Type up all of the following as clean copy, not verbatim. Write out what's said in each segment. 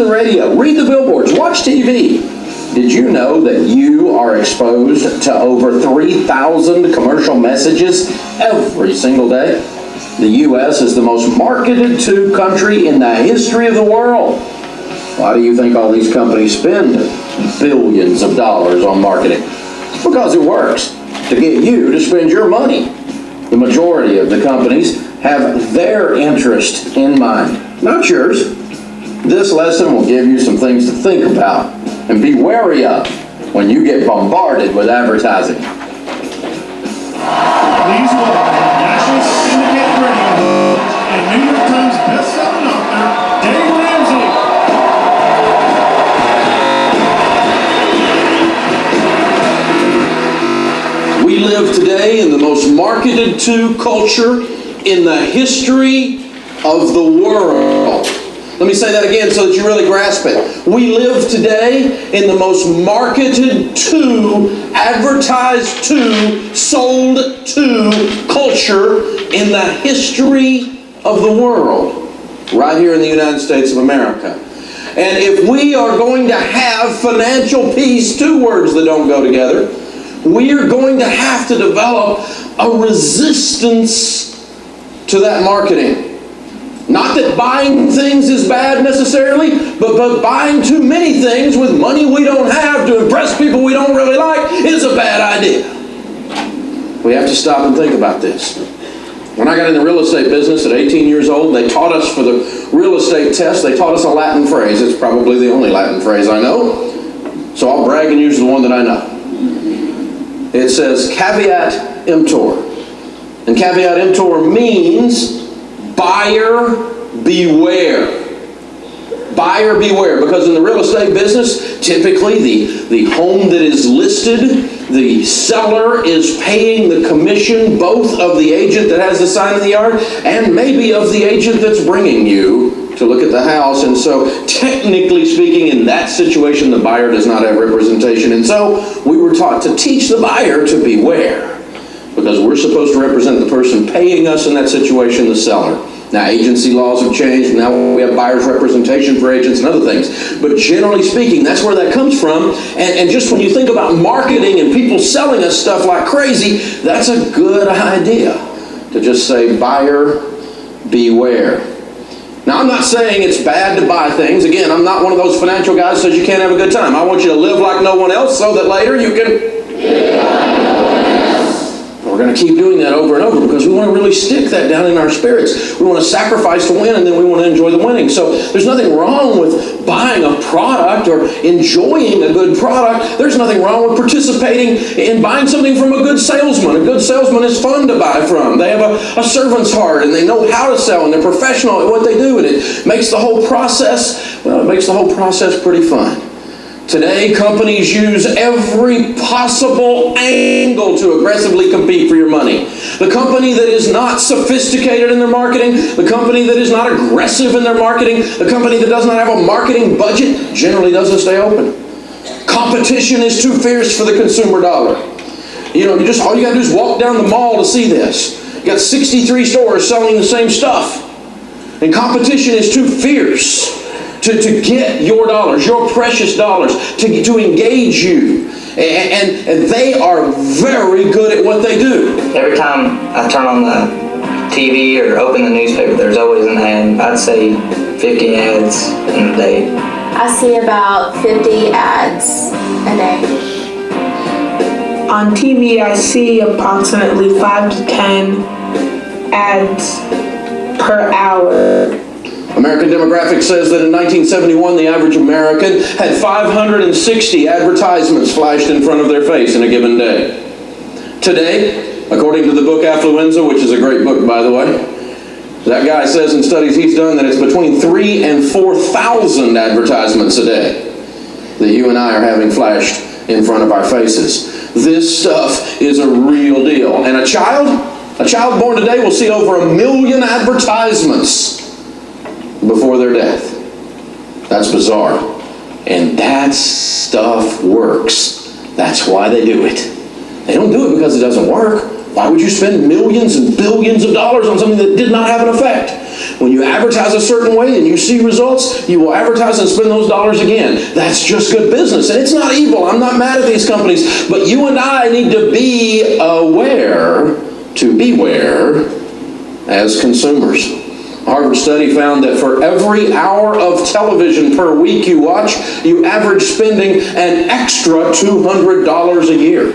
to the radio, read the billboards, watch TV. Did you know that you are exposed to over 3,000 commercial messages every single day? The U.S. is the most marketed to country in the history of the world. Why do you think all these companies spend billions of dollars on marketing? Because it works to get you to spend your money. The majority of the companies have their interest in mind, not yours. This lesson will give you some things to think about and be wary of when you get bombarded with advertising. Please welcome National Syndicate Radio and New York Times best-selling author, Ramsey. We live today in the most marketed to culture in the history of the world. Let me say that again so that you really grasp it. We live today in the most marketed to, advertised to, sold to culture in the history of the world, right here in the United States of America. And if we are going to have financial peace, two words that don't go together, we are going to have to develop a resistance to that marketing. Not that buying things is bad necessarily, but buying too many things with money we don't have to impress people we don't really like is a bad idea. We have to stop and think about this. When I got in the real estate business at 18 years old, they taught us for the real estate test, they taught us a Latin phrase. It's probably the only Latin phrase I know, so I'll brag and use the one that I know. It says caveat emptor. And caveat emptor means buyer beware. Buyer beware, because in the real estate business, typically the home that is listed, the seller is paying the commission both of the agent that has the sign in the yard and maybe of the agent that's bringing you to look at the house. And so technically speaking, in that situation, the buyer does not have representation. And so we were taught to teach the buyer to beware, because we're supposed to represent the person paying us in that situation, the seller. Now, agency laws have changed. Now we have buyer's representation for agents and other things. But generally speaking, that's where that comes from. And just when you think about marketing and people selling us stuff like crazy, that's a good idea to just say, buyer beware. Now, I'm not saying it's bad to buy things. Again, I'm not one of those financial guys who says you can't have a good time. I want you to live like no one else so that later you can... We're going to keep doing that over and over because we want to really stick that down in our spirits. We want to sacrifice to win, and then we want to enjoy the winning. So there's nothing wrong with buying a product or enjoying a good product. There's nothing wrong with participating in buying something from a good salesman. A good salesman is fun to buy from. They have a servant's heart, and they know how to sell, and they're professional at what they do, and it makes the whole process, pretty fun. Today, companies use every possible angle to aggressively compete for your money. The company that is not sophisticated in their marketing, the company that is not aggressive in their marketing, the company that does not have a marketing budget generally doesn't stay open. Competition is too fierce for the consumer dollar. You know, all you got to do is walk down the mall to see this. You got 63 stores selling the same stuff. And competition is too fierce to get your dollars, your precious dollars, to engage you. And they are very good at what they do. Every time I turn on the TV or open the newspaper, there's always an ad. I'd say 50 ads in a day. I see about 50 ads a day. On TV, I see approximately 5 to 10 ads per hour. American Demographics says that in 1971, the average American had 560 advertisements flashed in front of their face in a given day. Today, according to the book Affluenza, which is a great book, by the way, that guy says in studies he's done that it's between 3,000 and 4,000 advertisements a day that you and I are having flashed in front of our faces. This stuff is a real deal. And a child born today will see over 1 million advertisements before their death. That's bizarre. And that stuff works. That's why they do it. They don't do it because it doesn't work. Why would you spend millions and billions of dollars on something that did not have an effect? When you advertise a certain way and you see results, you will advertise and spend those dollars again. That's just good business. And it's not evil. I'm not mad at these companies. But you and I need to be aware, to beware as consumers. A Harvard study found that for every hour of television per week you watch, you average spending an extra $200 a year.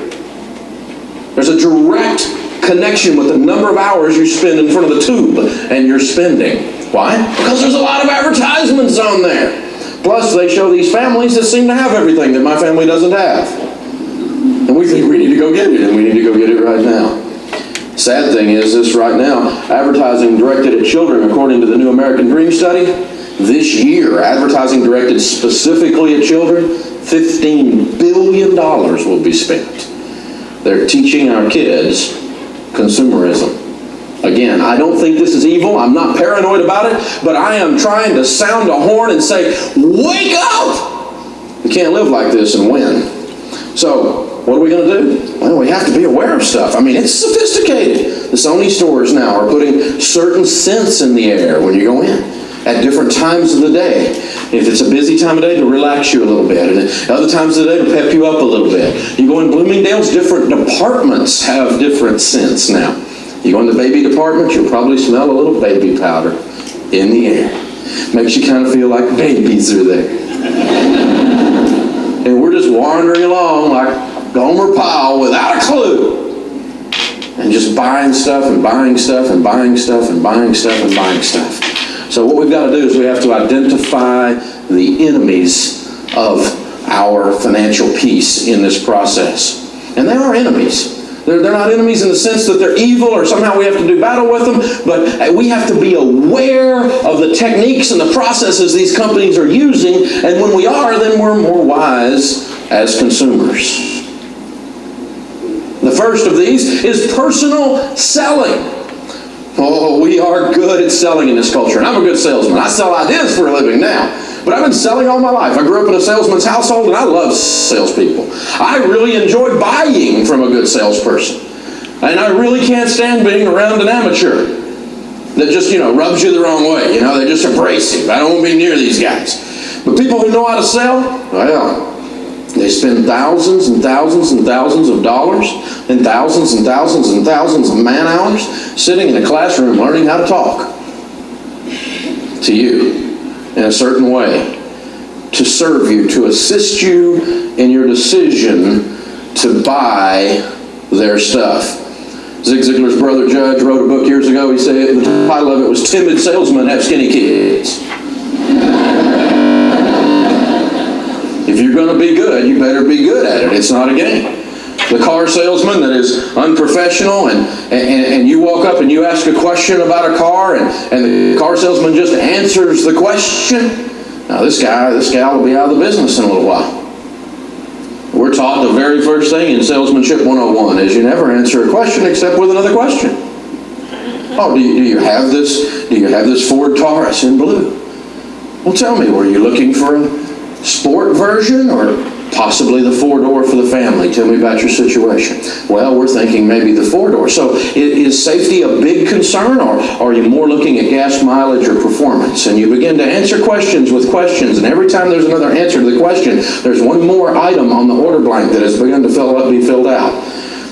There's a direct connection with the number of hours you spend in front of the tube and your spending. Why? Because there's a lot of advertisements on there. Plus, they show these families that seem to have everything that my family doesn't have. And we think we need to go get it, and we need to go get it right now. Sad thing is this right now, advertising directed at children, according to the New American Dream study, this year, advertising directed specifically at children, $15 billion will be spent. They're teaching our kids consumerism. Again, I don't think this is evil. I'm not paranoid about it, but I am trying to sound a horn and say, wake up! We can't live like this and win. So, what are we going to do? Well, we have to be aware of stuff. I mean, it's sophisticated. The Sony stores now are putting certain scents in the air when you go in at different times of the day. If it's a busy time of day, to relax you a little bit. And other times of the day, to pep you up a little bit. You go in Bloomingdale's, different departments have different scents now. You go in the baby department, you'll probably smell a little baby powder in the air. Makes you kind of feel like babies are there. And we're just wandering along like Gomer Pyle without a clue. And just buying stuff and buying stuff and buying stuff and buying stuff and buying stuff. So what we've got to do is we have to identify the enemies of our financial peace in this process. And they are enemies. They're not enemies in the sense that they're evil or somehow we have to do battle with them, but we have to be aware of the techniques and the processes these companies are using, and when we are, then we're more wise as consumers. The first of these is personal selling. Oh, we are good at selling in this culture, and I'm a good salesman. I sell ideas for a living now. But I've been selling all my life. I grew up in a salesman's household, and I love salespeople. I really enjoy buying from a good salesperson. And I really can't stand being around an amateur that just, rubs you the wrong way. They're just abrasive. I don't want to be near these guys. But people who know how to sell, well, they spend thousands and thousands and thousands of dollars and thousands and thousands and thousands of man hours sitting in a classroom learning how to talk to you in a certain way, to serve you, to assist you in your decision to buy their stuff. Zig Ziglar's brother Judge wrote a book years ago. He said the title of it was Timid Salesmen Have Skinny Kids. If you're going to be good, you better be good at it. It's not a game. The car salesman that is unprofessional and you walk up and you ask a question about a car and the car salesman just answers the question. Now this gal will be out of the business in a little while. We're taught the very first thing in Salesmanship 101 is you never answer a question except with another question. Oh, do you have this? Do you have this Ford Taurus in blue? Well, tell me, were you looking for a sport version or possibly the four-door for the family? Tell me about your situation. Well, we're thinking maybe the four-door. So is safety a big concern, or are you more looking at gas mileage or performance? And you begin to answer questions with questions, and every time there's another answer to the question, there's one more item on the order blank that has begun to be filled out.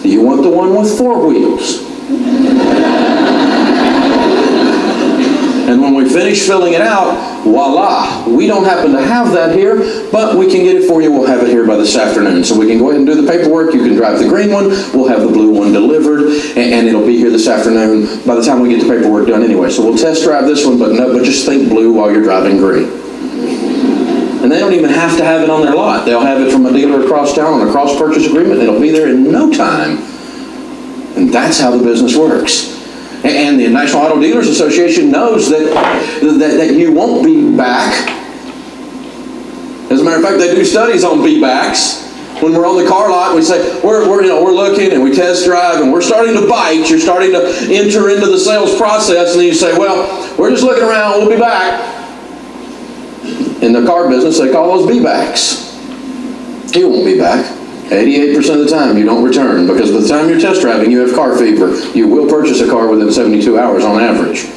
Do you want the one with 4 wheels? And when we finish filling it out, voila, we don't happen to have that here, but we can get it for you. We'll have it here by this afternoon. So we can go ahead and do the paperwork. You can drive the green one. We'll have the blue one delivered, and it'll be here this afternoon by the time we get the paperwork done anyway. So we'll test drive this one, but just think blue while you're driving green. And they don't even have to have it on their lot. They'll have it from a dealer across town on a cross-purchase agreement. It'll be there in no time. And that's how the business works. And the National Auto Dealers Association knows that you won't be back. As a matter of fact, they do studies on be-backs. When we're on the car lot, we say, we're looking and we test drive and we're starting to bite. You're starting to enter into the sales process, and then you say, well, we're just looking around, we'll be back. In the car business, they call those be-backs. You won't be back. 88% of the time you don't return, because by the time you're test driving you have car fever. You will purchase a car within 72 hours on average.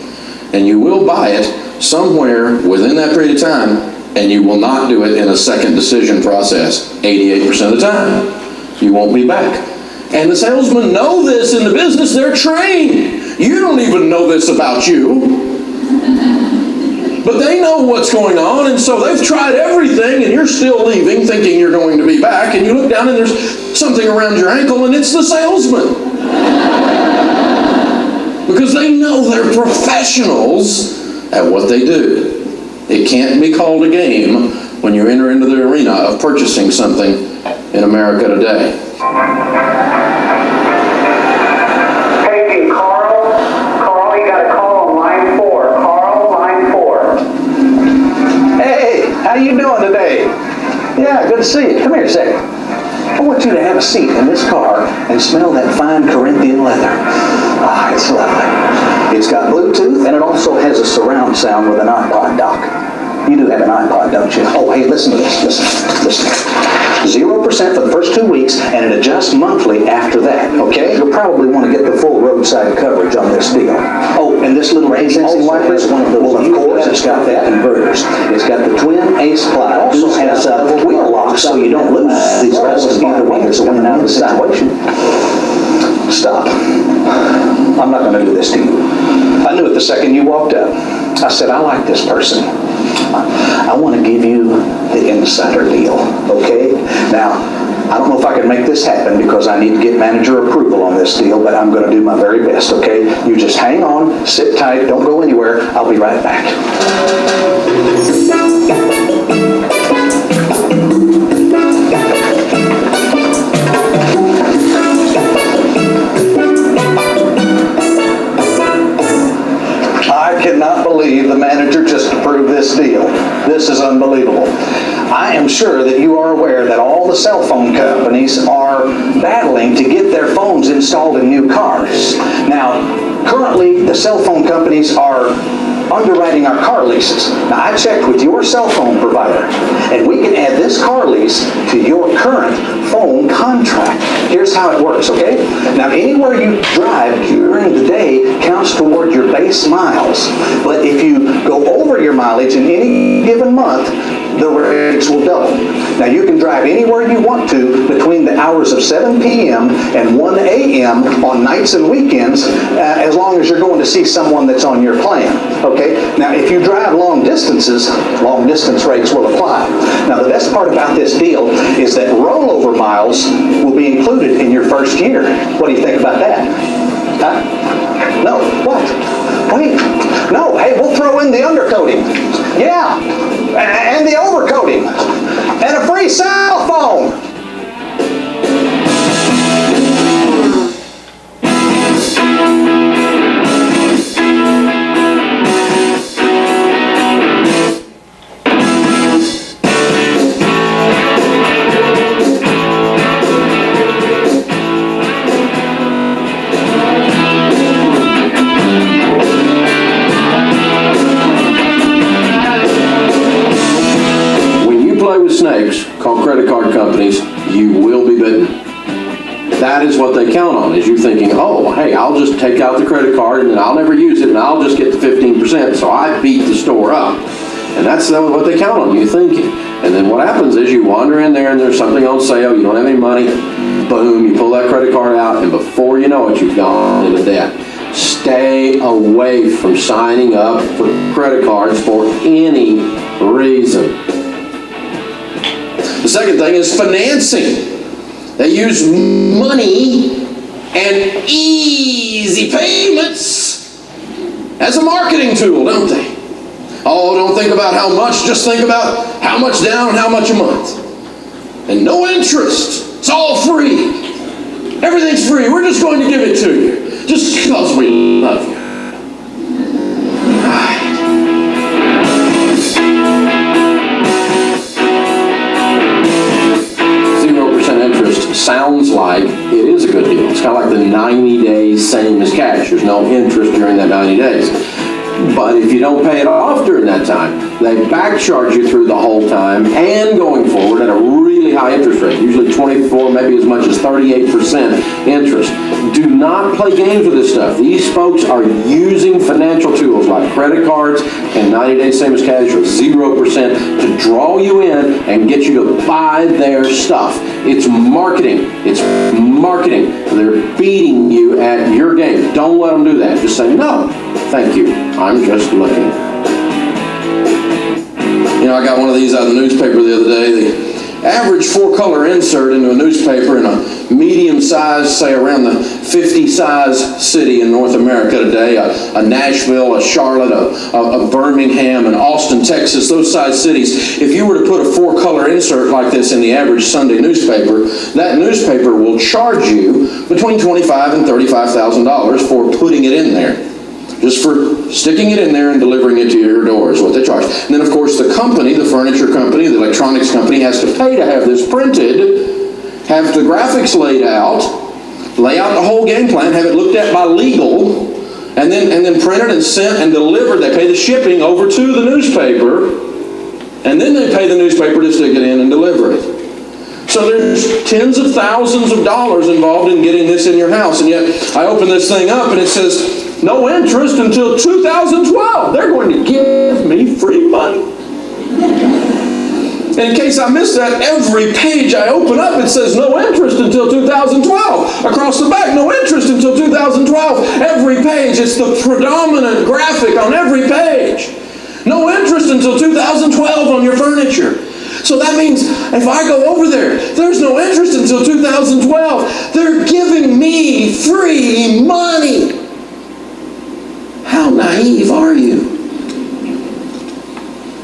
and you will buy it somewhere within that period of time, and you will not do it in a second decision process 88% of the time. You won't be back. And the salesmen know this in the business. They're trained. You don't even know this about you. But they know what's going on, and so they've tried everything, and you're still leaving thinking you're going to be back, and you look down and there's something around your ankle, and it's the salesman. Because they know they're professionals at what they do. It can't be called a game when you enter into the arena of purchasing something in America today. Taking Carl. Carl, you got a call on line 4. Carl, line 4. Hey, how you doing today? Yeah, good to see you. Come here a second. I want you to have a seat in this car and smell that fine Corinthian leather. Ah, it's lovely. It's got Bluetooth, and it also has a surround sound with an iPod dock. You do have an iPod, don't you? Oh, hey, listen to this. Listen. 0% for the first 2 weeks, and it adjusts monthly after that, okay? You'll probably want to get the full roadside coverage on this deal. Oh, and this little rain sensing wipers, well, of course, it's got that inverters. It's got the twin ace ply. It also has wheel locks, so you don't lose these pedals either way. It's a win out of the situation. Stop. I'm not going to do this to you. I knew it the second you walked up. I said, I like this person. I want to give you the insider deal, okay? Now, I don't know if I can make this happen because I need to get manager approval on this deal, but I'm going to do my very best, okay? You just hang on, sit tight, don't go anywhere. I'll be right back. I cannot believe the manager just approved this deal. This is unbelievable. I am sure that you are aware that all the cell phone companies are battling to get their phones installed in new cars. Now, currently, the cell phone companies are underwriting our car leases. Now, I checked with your cell phone provider, and we can add this car lease to your current phone contract. Here's how it works, okay? Now, anywhere you drive during the day counts toward your base miles. But if you go over your mileage in any given month, the rates will double. Now, you can drive anywhere you want to between the hours of 7 p.m. and 1 a.m. on nights and weekends, as long as you're going to see someone that's on your plan, okay? Now, if you drive long distances, long distance rates will apply. Now, the best part about this deal is that rollover miles will be included in your first year. What do you think about that? Huh? No, what? Wait, no, hey, we'll throw in the undercoating. Yeah, and the overcoating. And a free cell phone. Snakes called credit card companies, you will be bitten. That is what they count on, is you thinking, oh, hey, I'll just take out the credit card and then I'll never use it and I'll just get the 15%, so I beat the store up. And that's what they count on, you thinking. And then what happens is you wander in there and there's something on sale, you don't have any money, boom, you pull that credit card out, and before you know it, you've gone into debt. Stay away from signing up for credit cards for any reason. The second thing is financing. They use money and easy payments as a marketing tool, don't they? Oh, don't think about how much, just think about how much down, how much a month. And no interest. It's all free. Everything's free. We're just going to give it to you. Just because we love you. Right. 0% interest sounds like it is a good deal. It's kind of like the 90 days, same as cash. There's no interest during that 90 days. But if you don't pay it off during that time, they back charge you through the whole time and going forward at a really high interest rate, usually 24, maybe as much as 38% interest. Do not play games with this stuff. These folks are using financial tools like credit cards and 90-day same as cash or 0% to draw you in and get you to buy their stuff. It's marketing. It's marketing. They're beating you at your game. Don't let them do that. Just say, no, thank you. I'm just looking. You know, I got one of these out of the newspaper the other day. The average 4-color insert into a newspaper in a medium size, say around the 50 size city in North America today, a Nashville, a Charlotte, a Birmingham, and Austin, Texas, those size cities, if you were to put a 4-color insert like this in the average Sunday newspaper, that newspaper will charge you between $25,000 and $35,000 for putting it in there. Just for sticking it in there and delivering it to your door is what they charge. And then, of course, the company, the furniture company, the electronics company has to pay to have this printed, have the graphics laid out, lay out the whole game plan, have it looked at by legal, and then printed and sent and delivered. They pay the shipping over to the newspaper, and then they pay the newspaper to stick it in and deliver it. So there's tens of thousands of dollars involved in getting this in your house. And yet, I open this thing up and it says, no interest until 2012. They're going to give me free money. And in case I miss that, every page I open up, it says no interest until 2012. Across the back, no interest until 2012. Every page, it's the predominant graphic on every page. No interest until 2012 on your furniture. So that means if I go over there, there's no interest until 2012. They're giving me free money. How naive are you?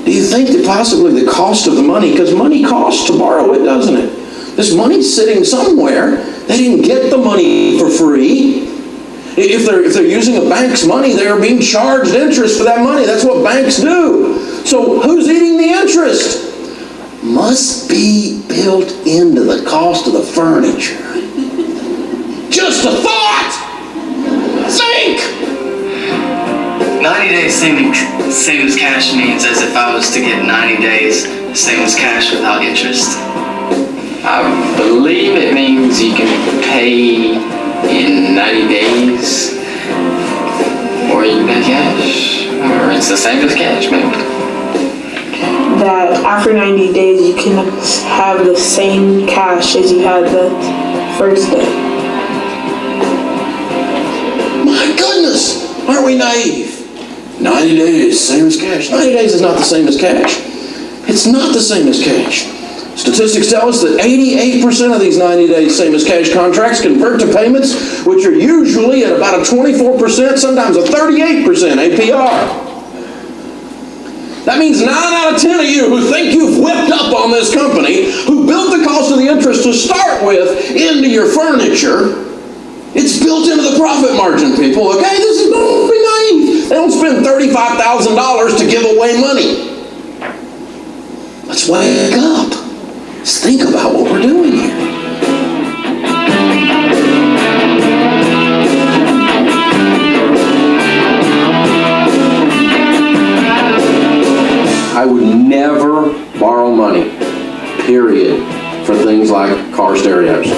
Do you think that possibly the cost of the money, because money costs to borrow it, doesn't it? This money's sitting somewhere. They didn't get the money for free. If they're using a bank's money, they are being charged interest for that money. That's what banks do. So who's eating the interest? Must be built into the cost of the furniture. Just a thought! Think! 90 days same as cash means as if I was to get 90 days same as cash without interest. I believe it means you can pay in 90 days or you can pay cash, or it's the same as cash maybe. That after 90 days you can have the same cash as you had the first day. My goodness, aren't we naive? 90 days, same as cash. 90 days is not the same as cash. It's not the same as cash. Statistics tell us that 88% of these 90 days same as cash contracts convert to payments, which are usually at about a 24%, sometimes a 38% APR. That means 9 out of 10 of you who think you've whipped up on this company, who built the cost of the interest to start with into your furniture, it's built into the profit margin, people, okay? This is, don't be naive. They don't spend $35,000 to give away money. Let's wake up. Let's think about what we're doing here. I would never borrow money, period, for things like car stereos,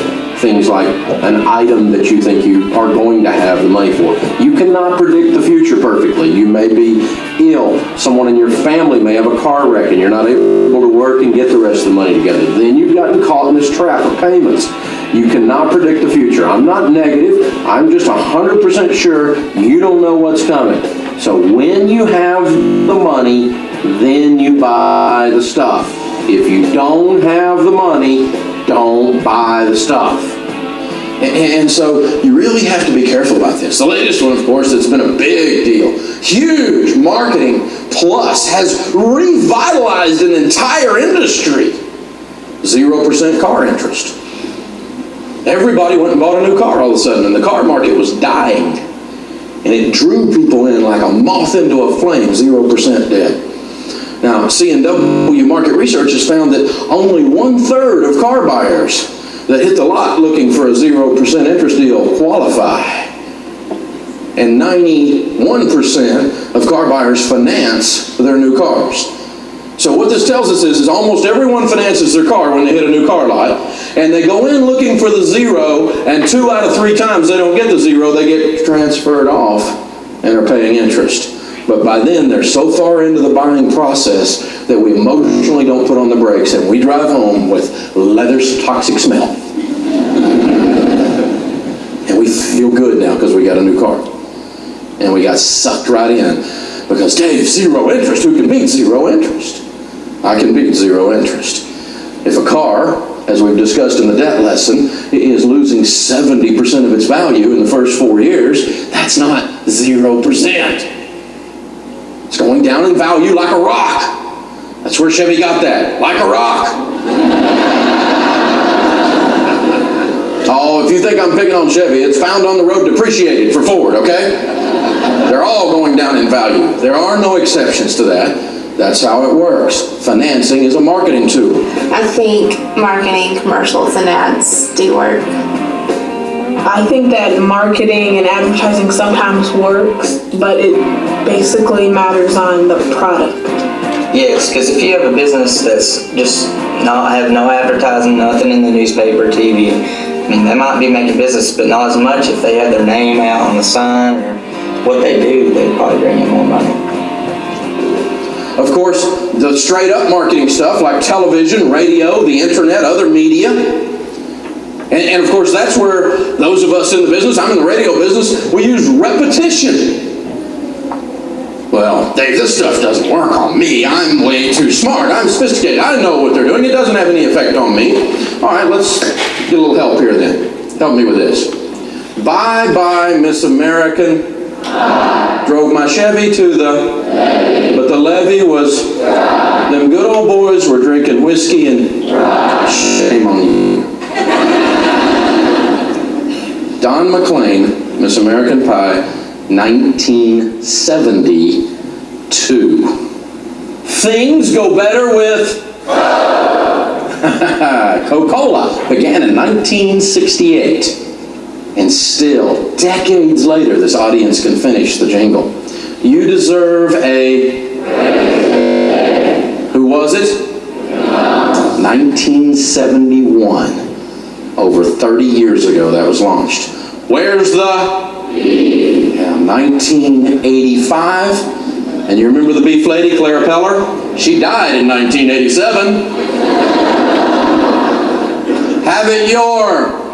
things like an item that you think you are going to have the money for. You cannot predict the future perfectly. You may be ill. Someone in your family may have a car wreck and you're not able to work and get the rest of the money together. Then you've gotten caught in this trap of payments. You cannot predict the future. I'm not negative. I'm just 100% sure you don't know what's coming. So when you have the money, then you buy the stuff. If you don't have the money, don't buy the stuff. And so you really have to be careful about this. The latest one, of course, that's been a big deal, huge marketing plus, has revitalized an entire industry. 0% car interest. Everybody went and bought a new car all of a sudden, and the car market was dying. And it drew people in like a moth into a flame, 0% debt. Now, C&W Market Research has found that only 1/3 of car buyers that hit the lot looking for a 0% interest deal qualify. And 91% of car buyers finance their new cars. So what this tells us is almost everyone finances their car when they hit a new car lot, and they go in looking for the zero, and 2 out of 3 times they don't get the zero, they get transferred off and are paying interest. But by then, they're so far into the buying process that we emotionally don't put on the brakes, and we drive home with leather's toxic smell. And we feel good now because we got a new car. And we got sucked right in because, Dave, zero interest. Who can beat zero interest? I can beat zero interest. If a car, as we've discussed in the debt lesson, is losing 70% of its value in the first 4 years, that's not 0%. It's going down in value like a rock. That's where Chevy got that, like a rock. Oh, if you think I'm picking on Chevy, it's found on the road depreciated for Ford, okay? They're all going down in value. There are no exceptions to that. That's how it works. Financing is a marketing tool. I think marketing, commercials, and ads do work. I think that marketing and advertising sometimes works, but it basically matters on the product. Yes, because if you have a business that's just not have no advertising, nothing in the newspaper, TV, I mean, they might be making business, but not as much if they had their name out on the sign or what they do, they'd probably bring in more money. Of course, the straight up marketing stuff like television, radio, the internet, other media. And of course, that's where those of us in the business, I'm in the radio business, we use repetition. Well, Dave, this stuff doesn't work on me. I'm way too smart. I'm sophisticated. I know what they're doing. It doesn't have any effect on me. All right, let's get a little help here then. Help me with this. Bye bye, Miss American. Drove my Chevy to the, but the levee was, them good old boys were drinking whiskey and shame on you. Don McLean, Miss American Pie, 1972. Things go better with Coca-Cola. Began in 1968. And still, decades later, this audience can finish the jingle. You deserve a... Who was it? 1971. Over 30 years ago that was launched. Where's the... Yeah, 1985. And you remember the beef lady, Clara Peller? She died in 1987. Have it your...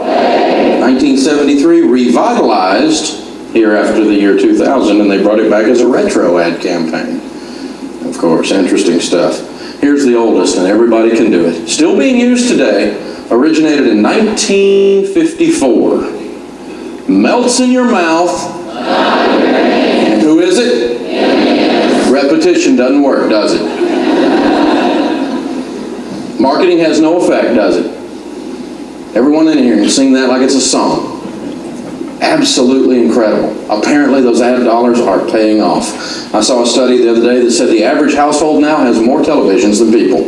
1973 revitalized here after the year 2000, and they brought it back as a retro ad campaign. Of course, interesting stuff. Here's the oldest, and everybody can do it. Still being used today, originated in 1954. Melts in your mouth. And who is it? Repetition doesn't work, does it? Marketing has no effect, does it? Everyone in here can sing that like it's a song. Absolutely incredible. Apparently those ad dollars are paying off. I saw a study the other day that said the average household now has more televisions than people.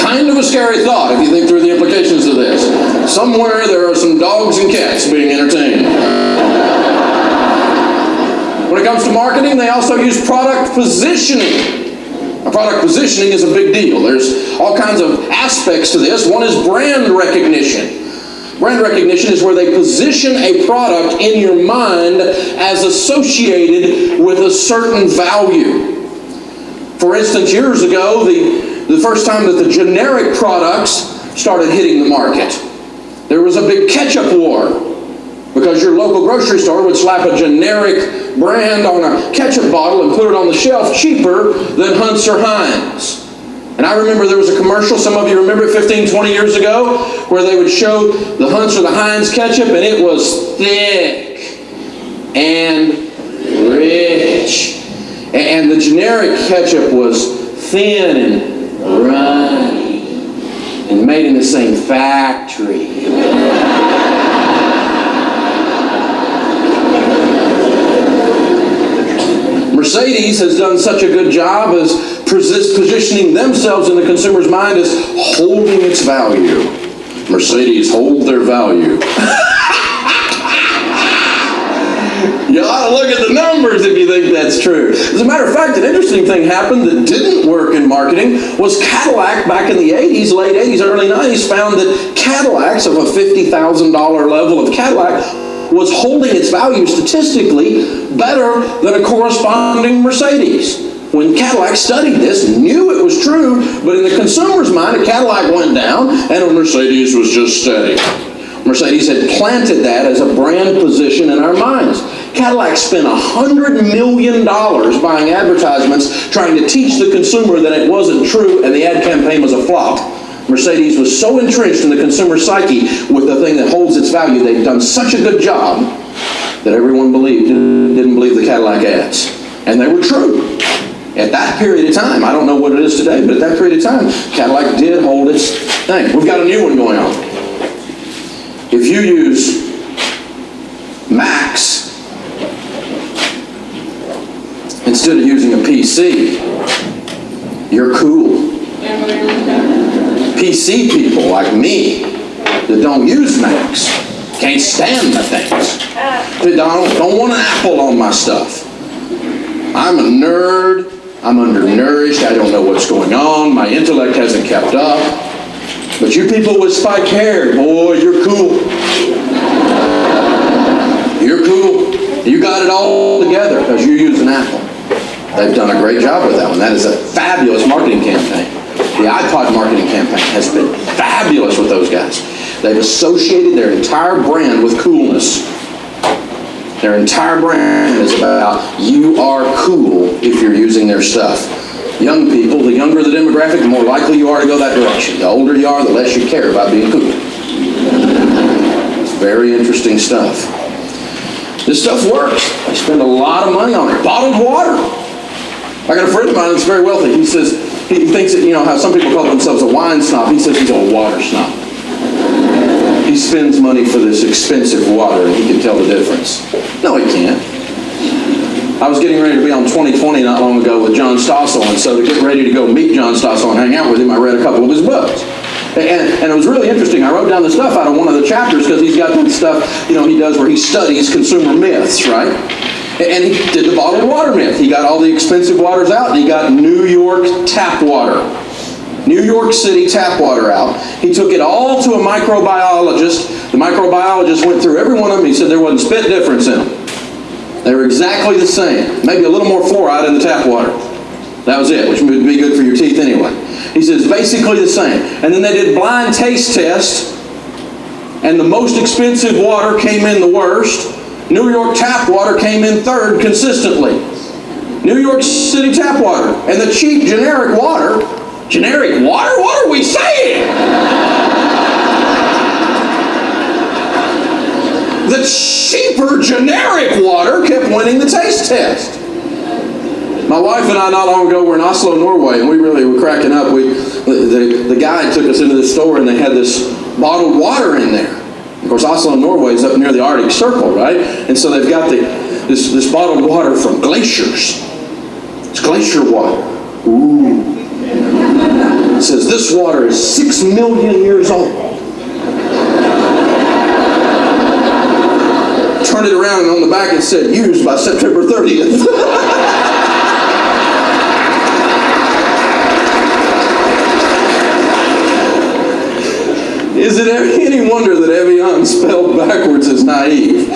Kind of a scary thought if you think through the implications of this. Somewhere there are some dogs and cats being entertained. When it comes to marketing, they also use product positioning. Product positioning is a big deal. There's all kinds of aspects to this. One is brand recognition. Brand recognition is where they position a product in your mind as associated with a certain value. For instance, years ago, the first time that the generic products started hitting the market, there was a big ketchup war. Because your local grocery store would slap a generic brand on a ketchup bottle and put it on the shelf cheaper than Hunt's or Heinz. And I remember there was a commercial, some of you remember it 15, 20 years ago, where they would show the Hunt's or the Heinz ketchup, and it was thick and rich. And the generic ketchup was thin and runny and made in the same factory. Mercedes has done such a good job as positioning themselves in the consumer's mind as holding its value. Mercedes hold their value. You ought to look at the numbers if you think that's true. As a matter of fact, an interesting thing happened that didn't work in marketing was Cadillac back in the 80s, late 80s, early 90s, found that Cadillacs of a $50,000 level of Cadillac was holding its value statistically better than a corresponding Mercedes. When Cadillac studied this, knew it was true, but in the consumer's mind, a Cadillac went down and a Mercedes was just steady. Mercedes had planted that as a brand position in our minds. Cadillac spent $100 million buying advertisements trying to teach the consumer that it wasn't true and the ad campaign was a flop. Mercedes was so entrenched in the consumer psyche with the thing that holds its value, they'd done such a good job that everyone didn't believe the Cadillac ads. And they were true. At that period of time, I don't know what it is today, but at that period of time, Cadillac did hold its thing. We've got a new one going on. If you use Macs instead of using a PC, you're cool. PC people like me that don't use Macs can't stand the things. They don't want an Apple on my stuff. I'm a nerd. I'm undernourished. I don't know what's going on. My intellect hasn't kept up. But you people with spiked hair, boy, you're cool. You're cool. You got it all together because you use an Apple. They've done a great job with that one. That is a fabulous marketing campaign. The iPod marketing campaign has been fabulous with those guys. They've associated their entire brand with coolness. Their entire brand is about you are cool if you're using their stuff. Young people, the younger the demographic, the more likely you are to go that direction. The older you are, the less you care about being cool. It's very interesting stuff. This stuff works. They spend a lot of money on it. Bottled water. I got a friend of mine that's very wealthy. He says, he thinks that, how some people call themselves a wine snob. He says he's a water snob. He spends money for this expensive water and he can tell the difference. No, he can't. I was getting ready to be on 2020 not long ago with John Stossel, and so to get ready to go meet John Stossel and hang out with him, I read a couple of his books. And it was really interesting. I wrote down the stuff out of one of the chapters because he's got that stuff, he does where he studies consumer myths, right? And he did the bottled water myth. He got all the expensive waters out, and he got New York tap water. New York City tap water out. He took it all to a microbiologist. The microbiologist went through every one of them. He said there wasn't spit difference in them. They were exactly the same. Maybe a little more fluoride in the tap water. That was it, which would be good for your teeth anyway. He says basically the same. And then they did blind taste tests, and the most expensive water came in the worst. New York tap water came in third consistently. New York City tap water. And the cheap generic water? What are we saying? The cheaper generic water kept winning the taste test. My wife and I not long ago were in Oslo, Norway, and we really were cracking up. The guy took us into the store and they had this bottled water in there. Of course, Oslo, Norway is up near the Arctic Circle, right? And so they've got this bottled water from glaciers. It's glacier water. Ooh. It says this water is 6 million years old. Turned it around and on the back it said used by September 30th. Is it any wonder that Evian spelled backwards is naive?